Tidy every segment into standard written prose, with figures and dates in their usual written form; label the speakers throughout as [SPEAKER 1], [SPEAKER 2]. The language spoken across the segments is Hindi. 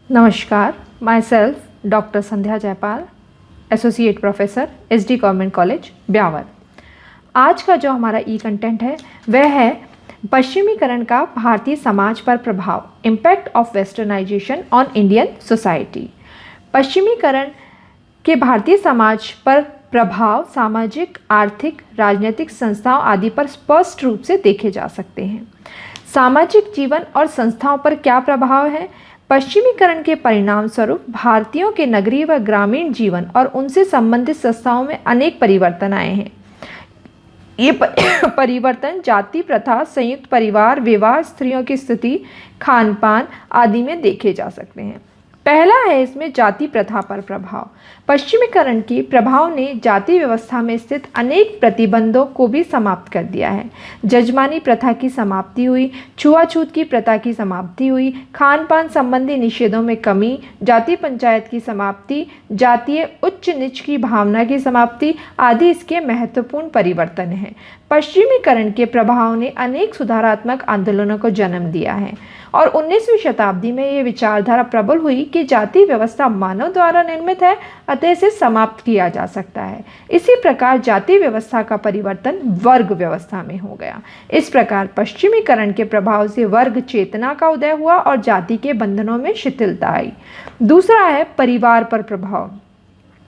[SPEAKER 1] नमस्कार, my self doctor Sandhya Jaipal, associate professor SD government college Beawar. आज का जो हमारा ई कंटेंट है वह है पश्चिमीकरण का भारतीय समाज पर प्रभाव, impact of westernization on Indian society. पश्चिमीकरण के भारतीय समाज पर प्रभाव सामाजिक, आर्थिक, राजनीतिक संस्थाओं आदि पर स्पष्ट रूप से देखे जा सकते हैं। सामाजिक जीवन और संस्थाओं पर क्या प्रभाव है? पश्चिमीकरण के परिणाम स्वरूप भारतीयों के नगरीय व ग्रामीण जीवन और उनसे संबंधित संस्थाओं में अनेक परिवर्तन आए हैं। ये परिवर्तन जाति प्रथा, संयुक्त परिवार, विवाह, स्त्रियों की स्थिति, खान पान आदि में देखे जा सकते हैं। पहला है इसमें जाति प्रथा पर प्रभाव। पश्चिमीकरण के प्रभाव ने जाति व्यवस्था में स्थित अनेक प्रतिबंधों को भी समाप्त कर दिया है। जजमानी प्रथा की समाप्ति हुई, छुआछूत की प्रथा की समाप्ति हुई, खान पान संबंधी निषेधों में कमी, जाति पंचायत की समाप्ति, जातीय उच्च नीच की भावना की समाप्ति आदि इसके महत्वपूर्ण परिवर्तन हैं। पश्चिमीकरण के प्रभाव ने अनेक सुधारात्मक आंदोलनों को जन्म दिया है और 19वीं शताब्दी में ये विचारधारा प्रबल हुई कि जाति व्यवस्था मानव द्वारा निर्मित है, अतः इसे समाप्त किया जा सकता है। इसी प्रकार जाति व्यवस्था का परिवर्तन वर्ग व्यवस्था में हो गया। इस प्रकार पश्चिमीकरण के प्रभाव से वर्ग चेतना का उदय हुआ और जाति के बंधनों में शिथिलता आई। दूसरा है परिवार पर प्रभाव।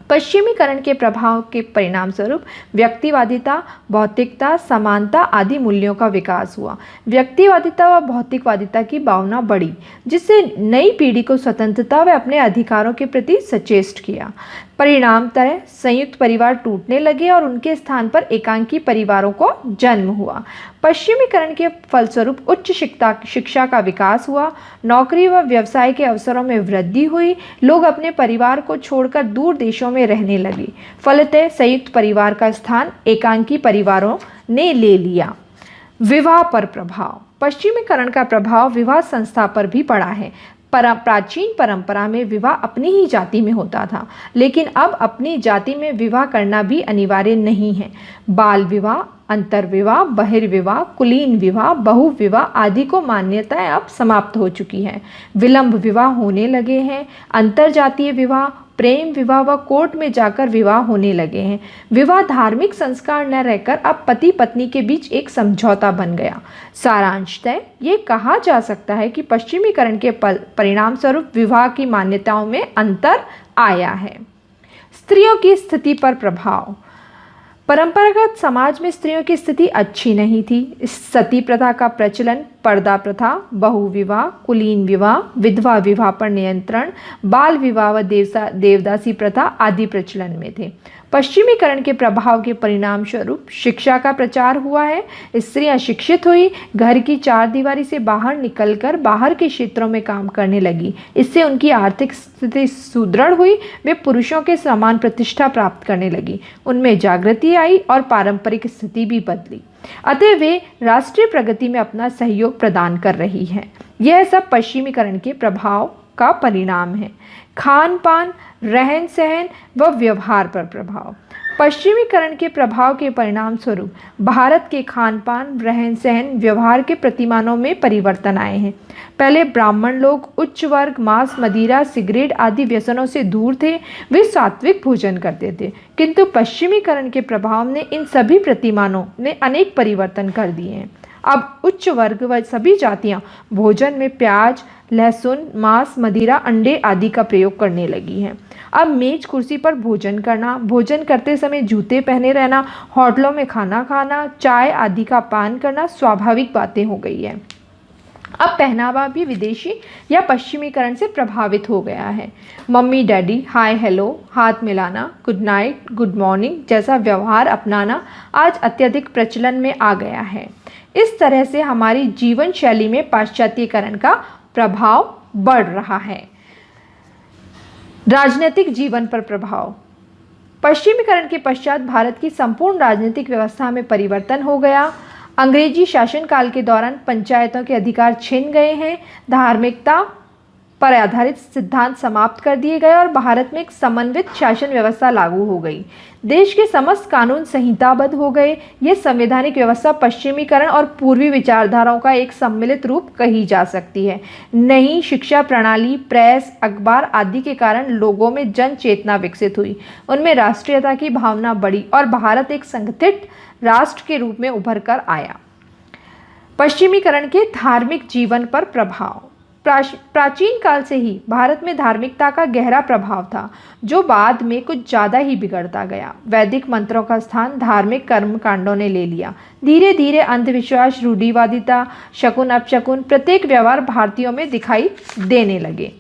[SPEAKER 1] पश्चिमीकरण के प्रभाव के परिणाम स्वरूप व्यक्तिवादिता, भौतिकता, समानता आदि मूल्यों का विकास हुआ। व्यक्तिवादिता व भौतिकवादिता की भावना बढ़ी, जिससे नई पीढ़ी को स्वतंत्रता व अपने अधिकारों के प्रति सचेष्ट किया। परिणामतः संयुक्त परिवार टूटने लगे और उनके स्थान पर एकांकी परिवारों को जन्म हुआ। पश्चिमीकरण के फलस्वरूप उच्च शिक्षा का विकास हुआ, नौकरी व व्यवसाय के अवसरों में वृद्धि हुई, लोग अपने परिवार को छोड़कर दूर देशों में रहने लगे। फलतः संयुक्त परिवार का स्थान एकांकी परिवारों ने ले लिया। विवाह पर प्रभाव। पश्चिमीकरण का प्रभाव विवाह संस्था पर भी पड़ा है। प्राचीन परंपरा में विवाह अपनी ही जाति में होता था, लेकिन अब अपनी जाति में विवाह करना भी अनिवार्य नहीं है। बाल विवाह, अंतर्विवाह, बहिर्विवाह, कुलीन विवाह, बहु विवाह आदि को मान्यताएं अब समाप्त हो चुकी हैं। विलंब विवाह होने लगे हैं। अंतरजातीय विवाह, प्रेम विवाह व कोर्ट में जाकर विवाह होने लगे हैं। विवाह धार्मिक संस्कार न रहकर अब पति पत्नी के बीच एक समझौता बन गया। सारांशतः ये कहा जा सकता है कि पश्चिमीकरण के परिणाम स्वरूप विवाह की मान्यताओं में अंतर आया है। स्त्रियों की स्थिति पर प्रभाव। परंपरागत समाज में स्त्रियों की स्थिति अच्छी नहीं थी। सती प्रथा का प्रचलन, पर्दा प्रथा, बहुविवाह, कुलीन विवाह, विधवा विवाह पर नियंत्रण, बाल विवाह व देवदासी प्रथा आदि प्रचलन में थे। पश्चिमीकरण के प्रभाव के परिणाम स्वरूप शिक्षा का प्रचार हुआ है। स्त्रियां शिक्षित हुई, घर की चार दीवारी से बाहर निकलकर बाहर के क्षेत्रों में काम करने लगी। इससे उनकी आर्थिक स्थिति सुदृढ़ हुई, वे पुरुषों के समान प्रतिष्ठा प्राप्त करने लगी, उनमें जागृति आई और पारंपरिक स्थिति भी बदली। अतः वे राष्ट्रीय प्रगति में अपना सहयोग प्रदान कर रही हैं। यह सब पश्चिमीकरण के प्रभाव का परिणाम है। खान पान, रहन सहन व व्यवहार पर प्रभाव। पश्चिमीकरण के प्रभाव के परिणाम स्वरूप भारत के खान पान, रहन सहन, व्यवहार के प्रतिमानों में परिवर्तन आए हैं। पहले ब्राह्मण लोग उच्च वर्ग मांस, मदिरा, सिगरेट आदि व्यसनों से दूर थे। वे सात्विक भोजन करते थे, किंतु पश्चिमीकरण के प्रभाव ने इन सभी प्रतिमानों में अनेक परिवर्तन कर दिए हैं। अब उच्च वर्ग व सभी जातियां भोजन में प्याज, लहसुन, मांस, मदिरा, अंडे आदि का प्रयोग करने लगी हैं। अब मेज कुर्सी पर भोजन करना, भोजन करते समय जूते पहने रहना, होटलों में खाना खाना, चाय आदि का पान करना स्वाभाविक बातें हो गई हैं। अब पहनावा भी विदेशी या पश्चिमीकरण से प्रभावित हो गया है। मम्मी डैडी, हाय हेलो, हाथ मिलाना, गुड नाइट, गुड मॉर्निंग जैसा व्यवहार अपनाना आज अत्यधिक प्रचलन में आ गया है। इस तरह से हमारी जीवन शैली में पाश्चात्यकरण का प्रभाव बढ़ रहा है। राजनीतिक जीवन पर प्रभाव। पश्चिमीकरण के पश्चात भारत की संपूर्ण राजनीतिक व्यवस्था में परिवर्तन हो गया। अंग्रेजी शासनकाल के दौरान पंचायतों के अधिकार छिन गए हैं। धार्मिकता पर आधारित सिद्धांत समाप्त कर दिए गए और भारत में एक समन्वित शासन व्यवस्था लागू हो गई। देश के समस्त कानून संहिताबद्ध हो गए। यह संवैधानिक व्यवस्था पश्चिमीकरण और पूर्वी विचारधाराओं का एक सम्मिलित रूप कही जा सकती है। नई शिक्षा प्रणाली, प्रेस, अखबार आदि के कारण लोगों में जन चेतना विकसित हुई। उनमें राष्ट्रीयता की भावना बढ़ी और भारत एक संगठित राष्ट्र के रूप में उभर कर आया। पश्चिमीकरण के धार्मिक जीवन पर प्रभाव। प्राचीन काल से ही भारत में धार्मिकता का गहरा प्रभाव था, जो बाद में कुछ ज़्यादा ही बिगड़ता गया। वैदिक मंत्रों का स्थान धार्मिक कर्मकांडों ने ले लिया। धीरे धीरे अंधविश्वास, रूढ़िवादिता, शकुन अपशकुन प्रत्येक व्यवहार भारतीयों में दिखाई देने लगे।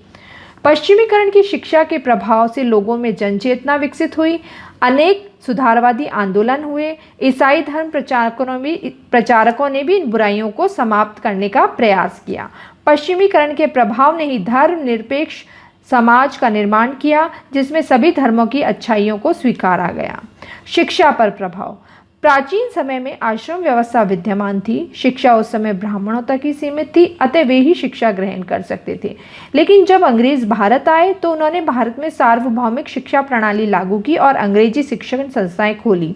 [SPEAKER 1] पश्चिमीकरण की शिक्षा के प्रभाव से लोगों में जनचेतना विकसित हुई। अनेक सुधारवादी आंदोलन हुए। ईसाई धर्म प्रचारकों ने भी इन बुराइयों को समाप्त करने का प्रयास किया। पश्चिमीकरण के प्रभाव ने ही धर्मनिरपेक्ष समाज का निर्माण किया, जिसमें सभी धर्मों की अच्छाइयों को स्वीकारा गया। शिक्षा पर प्रभाव। प्राचीन समय में आश्रम व्यवस्था विद्यमान थी। शिक्षा उस समय ब्राह्मणों तक ही सीमित थी, अतः वे ही शिक्षा ग्रहण कर सकते थे। लेकिन जब अंग्रेज भारत आए तो उन्होंने भारत में सार्वभौमिक शिक्षा प्रणाली लागू की और अंग्रेजी शिक्षण संस्थाएं खोली।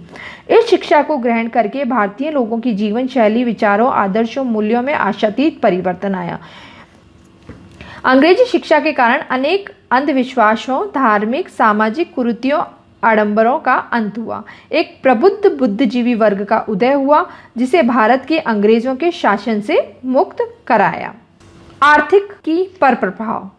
[SPEAKER 1] इस शिक्षा को ग्रहण करके भारतीय लोगों की जीवन शैली, विचारों, आदर्शों, मूल्यों में आशातीत परिवर्तन आया। अंग्रेजी शिक्षा के कारण अनेक अंधविश्वासों, धार्मिक, सामाजिक कुरीतियों, आडंबरों का अंत हुआ। एक प्रबुद्ध बुद्धिजीवी वर्ग का उदय हुआ, जिसे भारत के अंग्रेजों के शासन से मुक्त कराया। आर्थिक की पर प्रभाव।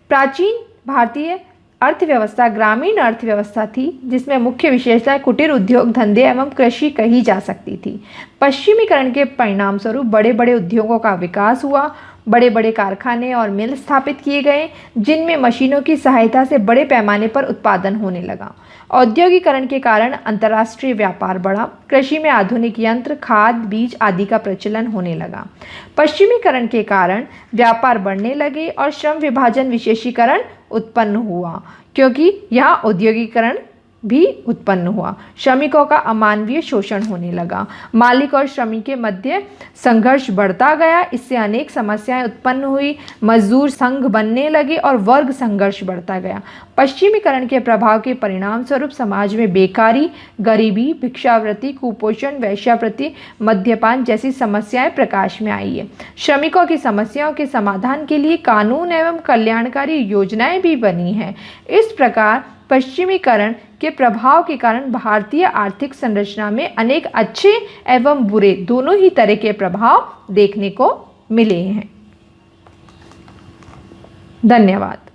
[SPEAKER 1] प्राचीन भारतीय अर्थव्यवस्था ग्रामीण अर्थव्यवस्था थी, जिसमें मुख्य विशेषताएं कुटीर उद्योग, धंधे एवं कृषि कही जा सकती थी। पश्चिमीकरण के परिणाम स्वरूप बड़े बड़े उद्योगों का विकास हुआ। बड़े बड़े कारखाने और मिल स्थापित किए गए, जिनमें मशीनों की सहायता से बड़े पैमाने पर उत्पादन होने लगा। औद्योगिकरण के कारण अंतर्राष्ट्रीय व्यापार बढ़ा। कृषि में आधुनिक यंत्र, खाद, बीज आदि का प्रचलन होने लगा। पश्चिमीकरण के कारण व्यापार बढ़ने लगे और श्रम विभाजन, विशेषीकरण उत्पन्न हुआ, क्योंकि यहाँ औद्योगिकरण भी उत्पन्न हुआ। श्रमिकों का अमानवीय शोषण होने लगा। मालिक और श्रमिक के मध्य संघर्ष बढ़ता गया। इससे अनेक समस्याएं उत्पन्न हुई। मजदूर संघ बनने लगे और वर्ग संघर्ष बढ़ता गया। पश्चिमीकरण के प्रभाव के परिणाम स्वरूप समाज में बेकारी, गरीबी, भिक्षावृत्ति, कुपोषण, वेश्यावृत्ति, मद्यपान जैसी समस्याएं प्रकाश में आई है। श्रमिकों की समस्याओं के समाधान के लिए कानून एवं कल्याणकारी योजनाएं भी बनी हैं। इस प्रकार पश्चिमीकरण के प्रभाव के कारण भारतीय आर्थिक संरचना में अनेक अच्छे एवं बुरे दोनों ही तरह के प्रभाव देखने को मिले हैं। धन्यवाद।